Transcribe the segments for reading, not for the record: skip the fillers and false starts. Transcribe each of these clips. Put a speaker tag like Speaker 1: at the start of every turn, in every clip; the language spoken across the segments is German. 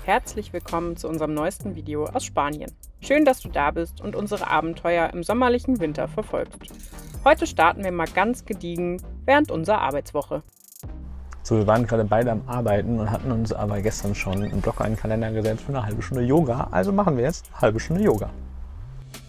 Speaker 1: Herzlich willkommen zu unserem neuesten Video aus Spanien. Schön, dass du da bist und unsere Abenteuer im sommerlichen Winter verfolgst. Heute starten wir mal ganz gediegen während unserer Arbeitswoche.
Speaker 2: So, wir waren gerade beide am Arbeiten und hatten uns aber gestern schon im Blocker einen Kalender gesetzt für eine halbe Stunde Yoga. Also machen wir jetzt eine halbe Stunde Yoga.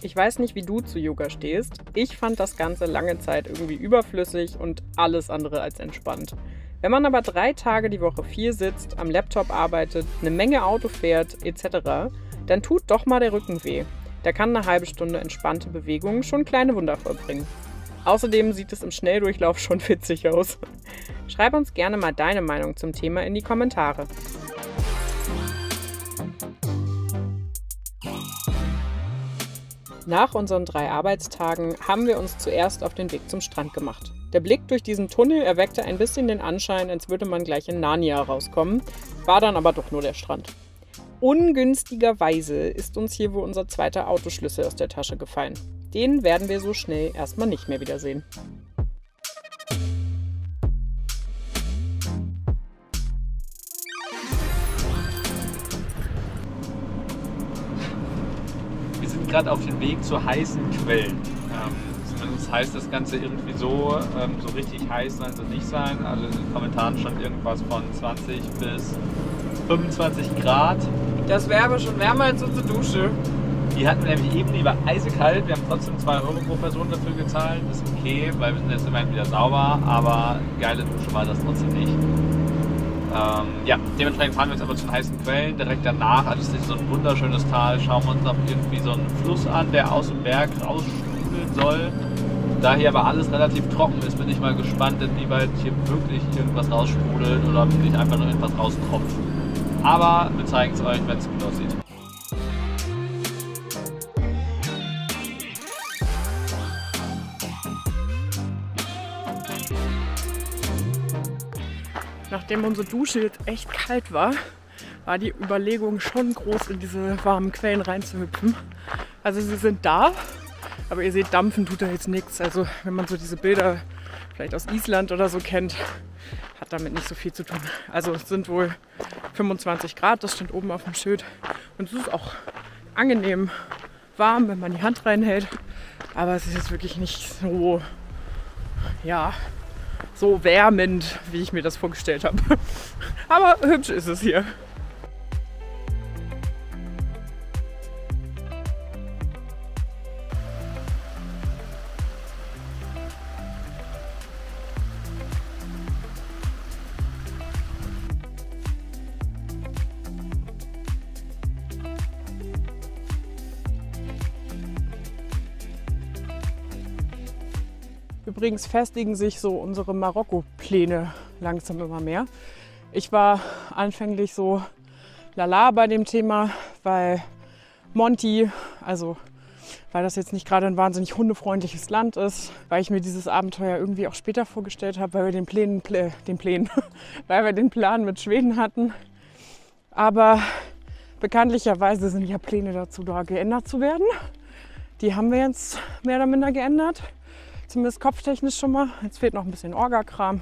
Speaker 1: Ich weiß nicht, wie du zu Yoga stehst. Ich fand das Ganze lange Zeit irgendwie überflüssig und alles andere als entspannt. Wenn man aber 3 Tage die Woche viel sitzt, am Laptop arbeitet, eine Menge Auto fährt etc., dann tut doch mal der Rücken weh. Da kann eine halbe Stunde entspannte Bewegung schon kleine Wunder vollbringen. Außerdem sieht es im Schnelldurchlauf schon witzig aus. Schreib uns gerne mal deine Meinung zum Thema in die Kommentare. Nach unseren 3 Arbeitstagen haben wir uns zuerst auf den Weg zum Strand gemacht. Der Blick durch diesen Tunnel erweckte ein bisschen den Anschein, als würde man gleich in Narnia rauskommen, war dann aber doch nur der Strand. Ungünstigerweise ist uns hier wohl unser zweiter Autoschlüssel aus der Tasche gefallen. Den werden wir so schnell erstmal nicht mehr wiedersehen.
Speaker 3: Wir sind gerade auf dem Weg zu heißen Quellen. Zumindest heißt das Ganze irgendwie so richtig heiß soll es nicht sein. Also in den Kommentaren stand irgendwas von 20 bis 25 Grad.
Speaker 1: Das wäre aber schon wärmer als unsere Dusche.
Speaker 3: Die hatten wir nämlich eben, die war eisekalt. Wir haben trotzdem 2 € pro Person dafür gezahlt. Das ist okay, weil wir sind jetzt immerhin wieder sauber, aber geile Dusche war das trotzdem nicht. Ja, dementsprechend fahren wir jetzt aber zu den heißen Quellen. Direkt danach, also es ist so ein wunderschönes Tal, schauen wir uns noch irgendwie so einen Fluss an, der aus dem Berg raussprudeln soll. Da hier aber alles relativ trocken ist, bin ich mal gespannt, inwieweit hier wirklich irgendwas raussprudelt oder ob hier nicht einfach nur etwas raustropft. Aber wir zeigen es euch, wenn es gut aussieht.
Speaker 1: Nachdem unsere Dusche jetzt echt kalt war, war die Überlegung schon groß, in diese warmen Quellen reinzuhüpfen. Also sie sind da, aber ihr seht, dampfen tut da jetzt nichts. Also wenn man so diese Bilder vielleicht aus Island oder so kennt, hat damit nicht so viel zu tun. Also es sind wohl 25 Grad, das steht oben auf dem Schild. Und es ist auch angenehm warm, wenn man die Hand reinhält. Aber es ist jetzt wirklich nicht so, ja, so wärmend, wie ich mir das vorgestellt habe. Aber hübsch ist es hier. Übrigens festigen sich so unsere Marokko-Pläne langsam immer mehr. Ich war anfänglich so lala bei dem Thema, weil Monti, also weil das jetzt nicht gerade ein wahnsinnig hundefreundliches Land ist, weil ich mir dieses Abenteuer irgendwie auch später vorgestellt habe, weil wir weil wir den Plan mit Schweden hatten. Aber bekanntlicherweise sind ja Pläne dazu da, geändert zu werden. Die haben wir jetzt mehr oder minder geändert. Zumindest kopftechnisch schon mal. Jetzt fehlt noch ein bisschen Orga-Kram,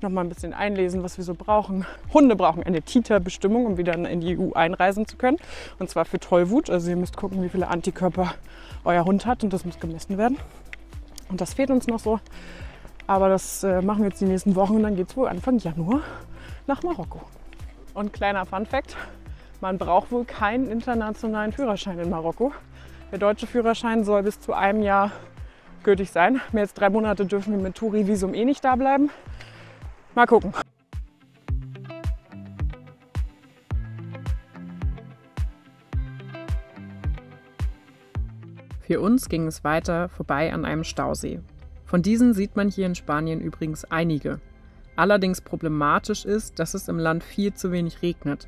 Speaker 1: noch mal ein bisschen einlesen, was wir so brauchen. Hunde brauchen eine Titer-Bestimmung, um wieder in die EU einreisen zu können. Und zwar für Tollwut. Also ihr müsst gucken, wie viele Antikörper euer Hund hat und das muss gemessen werden. Und das fehlt uns noch so. Aber das machen wir jetzt die nächsten Wochen und dann geht es wohl Anfang Januar nach Marokko. Und kleiner Funfact, man braucht wohl keinen internationalen Führerschein in Marokko. Der deutsche Führerschein soll bis zu einem Jahr gültig sein. Mehr als 3 Monate dürfen wir mit Touri-Visum eh nicht da bleiben. Mal gucken. Für uns ging es weiter vorbei an einem Stausee. Von diesen sieht man hier in Spanien übrigens einige. Allerdings problematisch ist, dass es im Land viel zu wenig regnet.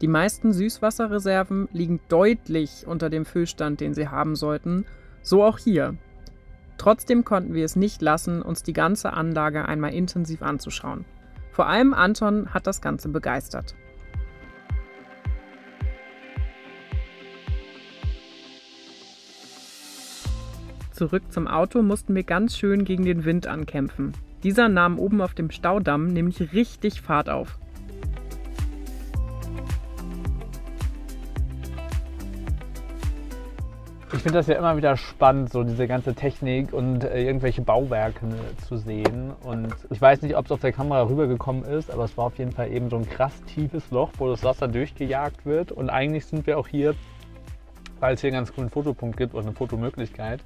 Speaker 1: Die meisten Süßwasserreserven liegen deutlich unter dem Füllstand, den sie haben sollten. So auch hier. Trotzdem konnten wir es nicht lassen, uns die ganze Anlage einmal intensiv anzuschauen. Vor allem Anton hat das Ganze begeistert. Zurück zum Auto mussten wir ganz schön gegen den Wind ankämpfen. Dieser nahm oben auf dem Staudamm nämlich richtig Fahrt auf.
Speaker 2: Ich finde das ja immer wieder spannend, so diese ganze Technik und irgendwelche Bauwerke zu sehen. Und ich weiß nicht, ob es auf der Kamera rübergekommen ist, aber es war auf jeden Fall eben so ein krass tiefes Loch, wo das Wasser durchgejagt wird. Und eigentlich sind wir auch hier, weil es hier einen ganz coolen Fotopunkt gibt und eine Fotomöglichkeit,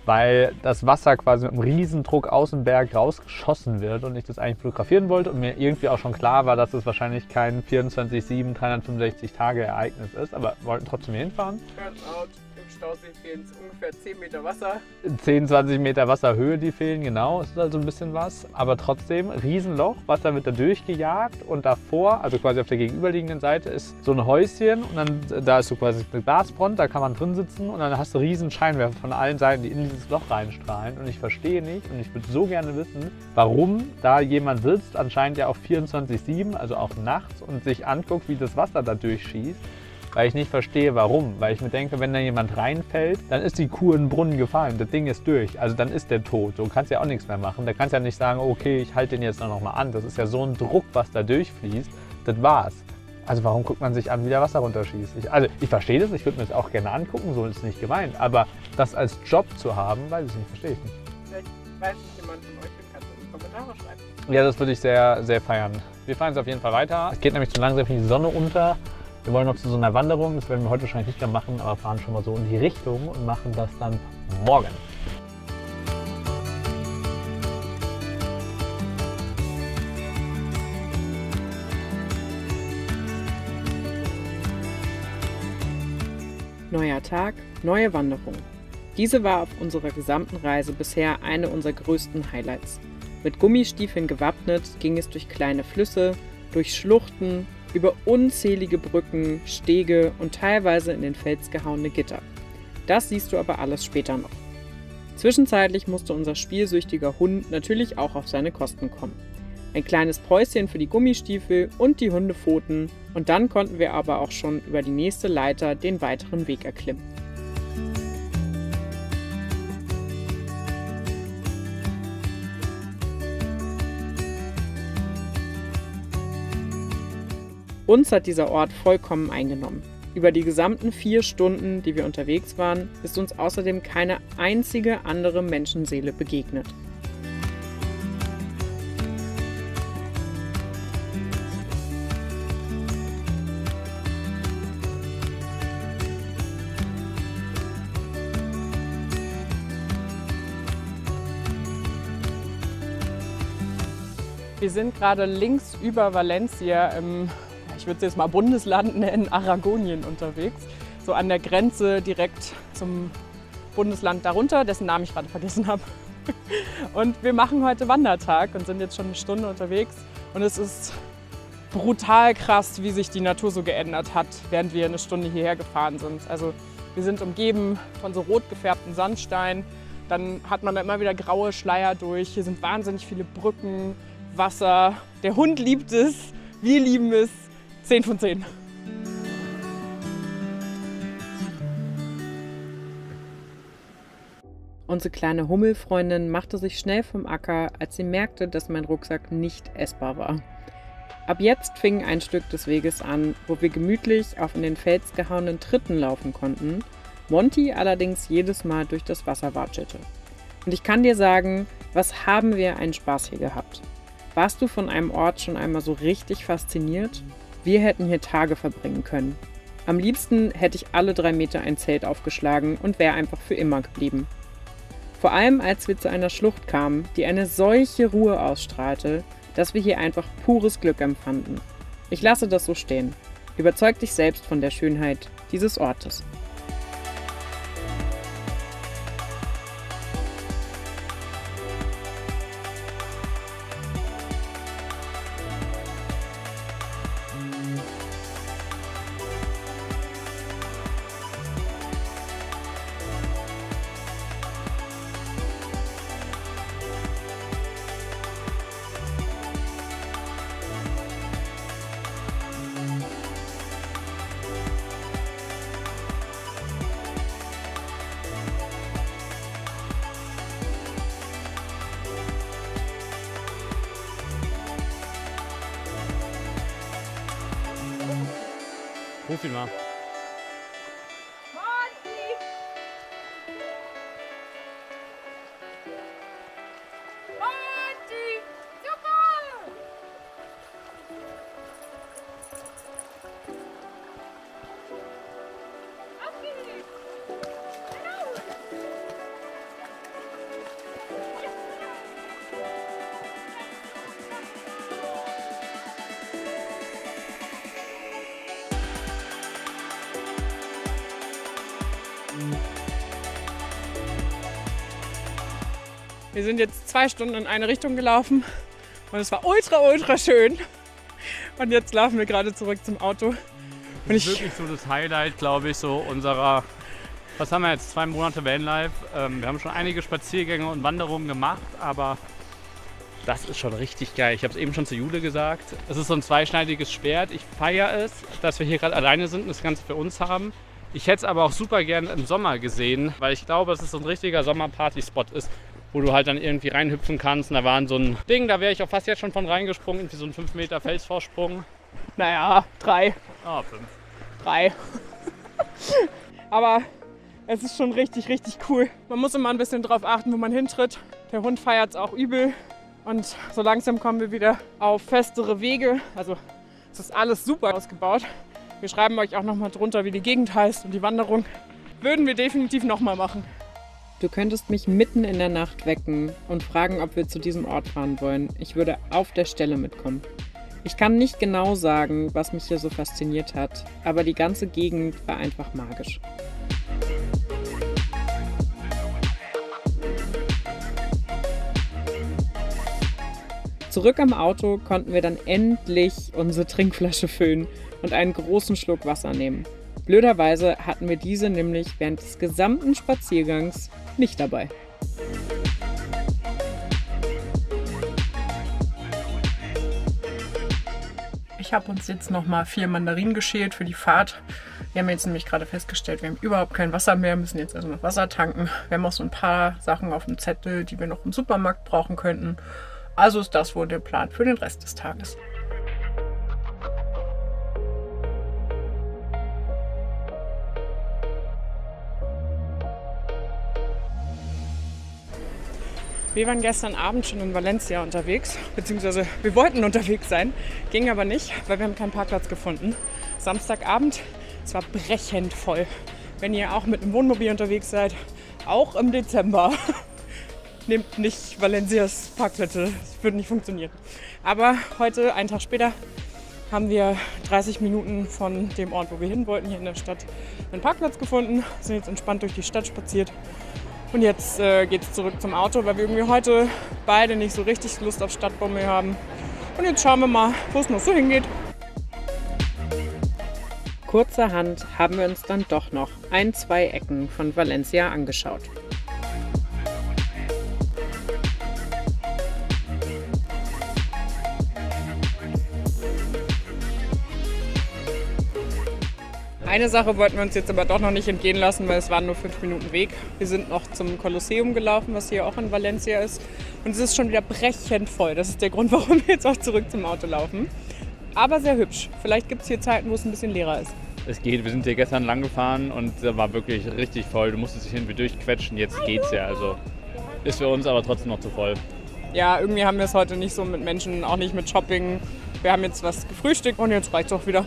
Speaker 2: weil das Wasser quasi mit einem Riesendruck aus dem Berg rausgeschossen wird und ich das eigentlich fotografieren wollte und mir irgendwie auch schon klar war, dass es wahrscheinlich kein 24/7, 365 Tage Ereignis ist, aber wollten trotzdem hier hinfahren.
Speaker 1: Turnout, im Stausee fehlen ungefähr 10 Meter Wasser.
Speaker 2: 10, 20 Meter Wasserhöhe, die fehlen, genau, ist also ein bisschen was. Aber trotzdem, Riesenloch, Wasser wird da durchgejagt und davor, also quasi auf der gegenüberliegenden Seite, ist so ein Häuschen und dann da ist so quasi eine Glasfront, da kann man drin sitzen und dann hast du riesen Scheinwerfer von allen Seiten, die in dieses Loch reinstrahlen. Und ich verstehe nicht und ich würde so gerne wissen, warum da jemand sitzt, anscheinend ja auch 24/7, also auch nachts und sich anguckt, wie das Wasser da durchschießt. Weil ich nicht verstehe, warum. Weil ich mir denke, wenn da jemand reinfällt, dann ist die Kuh in den Brunnen gefallen. Das Ding ist durch. Also dann ist der tot. Du kannst ja auch nichts mehr machen. Da kannst ja nicht sagen, okay, ich halte den jetzt noch mal an. Das ist ja so ein Druck, was da durchfließt. Das war's. Also warum guckt man sich an, wie der Wasser runterschießt? Ich verstehe das, ich würde mir das auch gerne angucken, so ist es nicht gemeint. Aber das als Job zu haben, weiß ich nicht, verstehe ich nicht.
Speaker 1: Vielleicht weiß es jemand von euch, dann kannst du in die Kommentare schreiben.
Speaker 2: Ja, das würde ich sehr, sehr feiern. Wir fahren jetzt auf jeden Fall weiter. Es geht nämlich zu langsam die Sonne unter. Wir wollen noch zu so einer Wanderung, das werden wir heute wahrscheinlich nicht mehr machen, aber fahren schon mal so in die Richtung und machen das dann morgen.
Speaker 1: Neuer Tag, neue Wanderung. Diese war auf unserer gesamten Reise bisher eine unserer größten Highlights. Mit Gummistiefeln gewappnet ging es durch kleine Flüsse, durch Schluchten, über unzählige Brücken, Stege und teilweise in den Fels gehauene Gitter. Das siehst du aber alles später noch. Zwischenzeitlich musste unser spielsüchtiger Hund natürlich auch auf seine Kosten kommen. Ein kleines Päuschen für die Gummistiefel und die Hundepfoten und dann konnten wir aber auch schon über die nächste Leiter den weiteren Weg erklimmen. Uns hat dieser Ort vollkommen eingenommen. Über die gesamten 4 Stunden, die wir unterwegs waren, ist uns außerdem keine einzige andere Menschenseele begegnet. Wir sind gerade links über Valencia im, ich würde es jetzt mal Bundesland nennen, Aragonien unterwegs. So an der Grenze direkt zum Bundesland darunter, dessen Namen ich gerade vergessen habe. Und wir machen heute Wandertag und sind jetzt schon eine Stunde unterwegs. Und es ist brutal krass, wie sich die Natur so geändert hat, während wir eine Stunde hierher gefahren sind. Also wir sind umgeben von so rot gefärbten Sandstein. Dann hat man da immer wieder graue Schleier durch. Hier sind wahnsinnig viele Brücken, Wasser. Der Hund liebt es, wir lieben es. 10 von 10. Unsere kleine Hummelfreundin machte sich schnell vom Acker, als sie merkte, dass mein Rucksack nicht essbar war. Ab jetzt fing ein Stück des Weges an, wo wir gemütlich auf in den Fels gehauenen Tritten laufen konnten, Monty allerdings jedes Mal durch das Wasser watschelte. Und ich kann dir sagen, was haben wir einen Spaß hier gehabt. Warst du von einem Ort schon einmal so richtig fasziniert? Wir hätten hier Tage verbringen können. Am liebsten hätte ich alle 3 Meter ein Zelt aufgeschlagen und wäre einfach für immer geblieben. Vor allem als wir zu einer Schlucht kamen, die eine solche Ruhe ausstrahlte, dass wir hier einfach pures Glück empfanden. Ich lasse das so stehen. Überzeug dich selbst von der Schönheit dieses Ortes.
Speaker 2: Ruf ihn mal.
Speaker 1: Monty! Wir sind jetzt 2 Stunden in eine Richtung gelaufen und es war ultra schön. Und jetzt laufen wir gerade zurück zum Auto. Und
Speaker 3: das ist wirklich so das Highlight, glaube ich, so unserer, was haben wir jetzt, 2 Monate Vanlife. Wir haben schon einige Spaziergänge und Wanderungen gemacht, aber das ist schon richtig geil. Ich habe es eben schon zu Jule gesagt. Es ist so ein zweischneidiges Schwert. Ich feiere es, dass wir hier gerade alleine sind und das Ganze für uns haben. Ich hätte es aber auch super gern im Sommer gesehen, weil ich glaube, dass es so ein richtiger Sommerparty-Spot ist, wo du halt dann irgendwie reinhüpfen kannst. Und da war so ein Ding, da wäre ich auch fast jetzt schon von reingesprungen, irgendwie so ein 5 Meter Felsvorsprung.
Speaker 1: Naja, 3.
Speaker 3: Ah, 5.
Speaker 1: 3. Aber es ist schon richtig cool. Man muss immer ein bisschen drauf achten, wo man hintritt. Der Hund feiert es auch übel. Und so langsam kommen wir wieder auf festere Wege. Also es ist alles super ausgebaut. Wir schreiben euch auch nochmal drunter, wie die Gegend heißt und die Wanderung. Würden wir definitiv nochmal machen. Du könntest mich mitten in der Nacht wecken und fragen, ob wir zu diesem Ort fahren wollen. Ich würde auf der Stelle mitkommen. Ich kann nicht genau sagen, was mich hier so fasziniert hat, aber die ganze Gegend war einfach magisch. Zurück am Auto konnten wir dann endlich unsere Trinkflasche füllen und einen großen Schluck Wasser nehmen. Blöderweise hatten wir diese nämlich während des gesamten Spaziergangs nicht dabei. Ich habe uns jetzt nochmal 4 Mandarinen geschält für die Fahrt. Wir haben jetzt nämlich gerade festgestellt, wir haben überhaupt kein Wasser mehr, müssen jetzt also noch Wasser tanken. Wir haben auch so ein paar Sachen auf dem Zettel, die wir noch im Supermarkt brauchen könnten. Also ist das wohl der Plan für den Rest des Tages. Wir waren gestern Abend schon in Valencia unterwegs, beziehungsweise wir wollten unterwegs sein, ging aber nicht, weil wir haben keinen Parkplatz gefunden. Samstagabend, es war brechend voll. Wenn ihr auch mit einem Wohnmobil unterwegs seid, auch im Dezember, nehmt nicht Valencias Parkplätze, das würde nicht funktionieren. Aber heute, einen Tag später, haben wir 30 Minuten von dem Ort, wo wir hin wollten, hier in der Stadt, einen Parkplatz gefunden, sind jetzt entspannt durch die Stadt spaziert. Und jetzt geht es zurück zum Auto, weil wir irgendwie heute beide nicht so richtig Lust auf Stadtbummel haben. Und jetzt schauen wir mal, wo es noch so hingeht. Kurzerhand haben wir uns dann doch noch 1-2 Ecken von Valencia angeschaut. Eine Sache wollten wir uns jetzt aber doch noch nicht entgehen lassen, weil es waren nur 5 Minuten Weg. Wir sind noch zum Kolosseum gelaufen, was hier auch in Valencia ist. Und es ist schon wieder brechend voll. Das ist der Grund, warum wir jetzt auch zurück zum Auto laufen. Aber sehr hübsch. Vielleicht gibt es hier Zeiten, wo es ein bisschen leerer ist.
Speaker 3: Es geht, wir sind hier gestern lang gefahren und da war wirklich richtig voll. Du musstest dich irgendwie durchquetschen, jetzt geht's ja. Also ist für uns aber trotzdem noch zu voll.
Speaker 1: Ja, irgendwie haben wir es heute nicht so mit Menschen, auch nicht mit Shopping. Wir haben jetzt was gefrühstückt und jetzt reicht's auch wieder.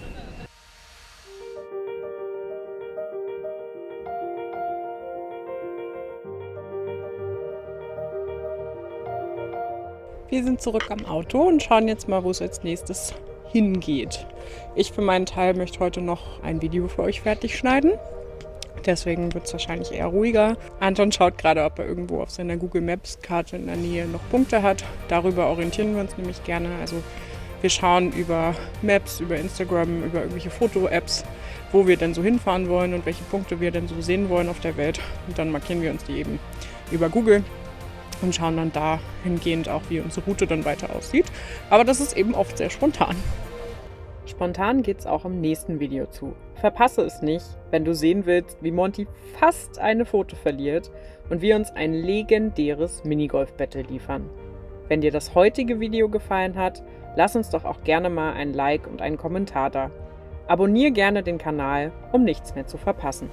Speaker 1: Wir sind zurück am Auto und schauen jetzt mal, wo es als nächstes hingeht. Ich für meinen Teil möchte heute noch ein Video für euch fertig schneiden. Deswegen wird es wahrscheinlich eher ruhiger. Anton schaut gerade, ob er irgendwo auf seiner Google Maps Karte in der Nähe noch Punkte hat. Darüber orientieren wir uns nämlich gerne. Also wir schauen über Maps, über Instagram, über irgendwelche Foto-Apps, wo wir denn so hinfahren wollen und welche Punkte wir denn so sehen wollen auf der Welt. Und dann markieren wir uns die eben über Google und schauen dann dahingehend auch, wie unsere Route dann weiter aussieht. Aber das ist eben oft sehr spontan. Spontan geht es auch im nächsten Video zu. Verpasse es nicht, wenn du sehen willst, wie Monty fast eine Pfote verliert und wir uns ein legendäres Minigolf-Battle liefern. Wenn dir das heutige Video gefallen hat, lass uns doch auch gerne mal ein Like und einen Kommentar da. Abonniere gerne den Kanal, um nichts mehr zu verpassen.